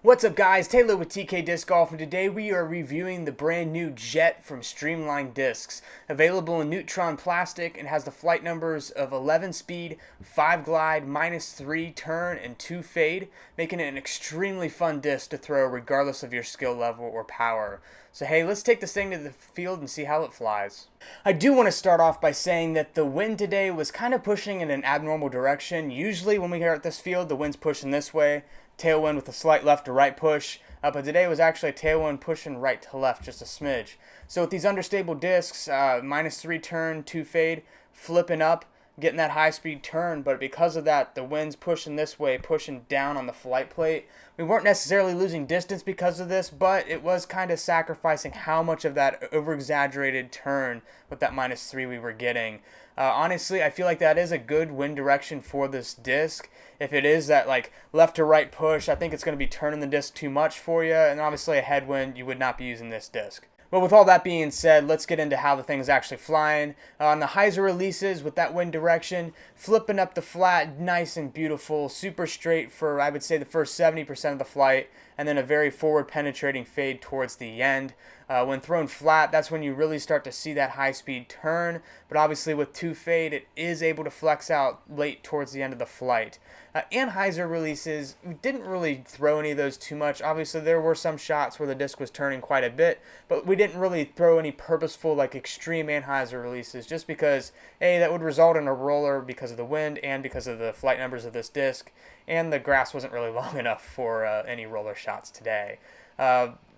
What's up guys, Taylor with TK Disc Golf, and today we are reviewing the brand new Jet from Streamline Discs. Available in Neutron plastic and has the flight numbers of 11 speed, 5 glide, -3 turn, and 2 fade, making it an extremely fun disc to throw regardless of your skill level or power. So hey, let's take this thing to the field and see how it flies. I do want to start off by saying that the wind today was kind of pushing in an abnormal direction. Usually when we are at this field, the wind's pushing this way, tailwind with a slight left to right push, but today was actually a tailwind pushing right to left just a smidge. So with these understable discs, -3 turn, 2 fade, flipping up, getting that high speed turn, but because of that, the wind's pushing this way, pushing down on the flight plate. We weren't necessarily losing distance because of this, but it was kind of sacrificing how much of that over-exaggerated turn with that -3 we were getting. Honestly, I feel like that is a good wind direction for this disc. If it is that like left to right push, I think it's going to be turning the disc too much for you, and obviously a headwind, you would not be using this disc. But with all that being said, let's get into how the thing is actually flying. On the hyzer releases with that wind direction, flipping up the flat, nice and beautiful, super straight for I would say the first 70% of the flight, and then a very forward penetrating fade towards the end. When thrown flat, that's when you really start to see that high speed turn, but obviously with 2 fade, it is able to flex out late towards the end of the flight. And hyzer releases, we didn't really throw any of those too much. Obviously there were some shots where the disc was turning quite a bit, but we didn't really throw any purposeful like extreme hyzer releases just because A, that would result in a roller because of the wind and because of the flight numbers of this disc, and the grass wasn't really long enough for any roller shots today.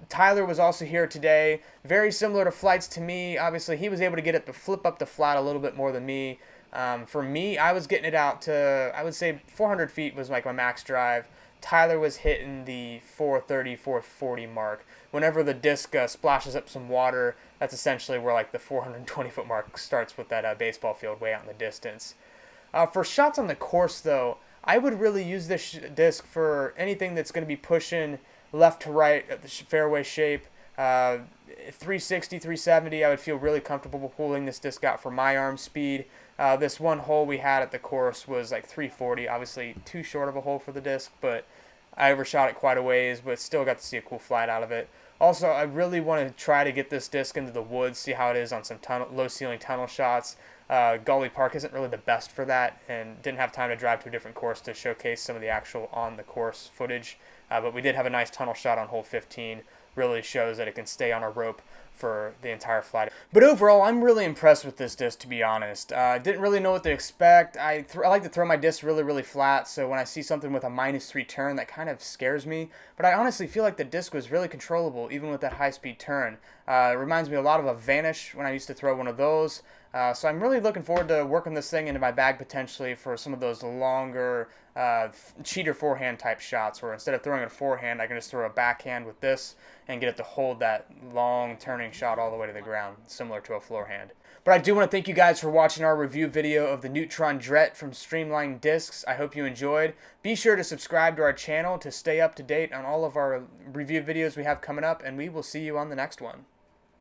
Tyler was also here today, very similar to flights to me. Obviously he was able to get it to flip up the flat a little bit more than me. For me, I was getting it out to, I would say 400 feet was like my max drive. Tyler was hitting the 430, 440 mark. Whenever the disc splashes up some water, that's essentially where like the 420 foot mark starts with that baseball field way out in the distance. For shots on the course though, I would really use this disc for anything that's going to be pushing left to right at the fairway shape. 360, 370, I would feel really comfortable pulling this disc out for my arm speed. This one hole we had at the course was like 340, obviously too short of a hole for the disc, but I overshot it quite a ways, but still got to see a cool flight out of it. Also, I really want to try to get this disc into the woods, see how it is on some low ceiling tunnel shots. Gully Park isn't really the best for that, and didn't have time to drive to a different course to showcase some of the actual on the course footage, but we did have a nice tunnel shot on hole 15. Really shows that it can stay on a rope for the entire flight. But overall, I'm really impressed with this disc, to be honest. Didn't really know what to expect. I like to throw my disc really flat, so when I see something with a -3 turn, that kind of scares me. But I honestly feel like the disc was really controllable, even with that high-speed turn. It reminds me a lot of a Vanish when I used to throw one of those. So I'm really looking forward to working this thing into my bag potentially for some of those longer cheater forehand type shots, where instead of throwing a forehand, I can just throw a backhand with this and get it to hold that long turning shot all the way to the ground, similar to a forehand. But I do want to thank you guys for watching our review video of the Neutron Jet from Streamline Discs. I hope you enjoyed. Be sure to subscribe to our channel to stay up to date on all of our review videos we have coming up, and we will see you on the next one.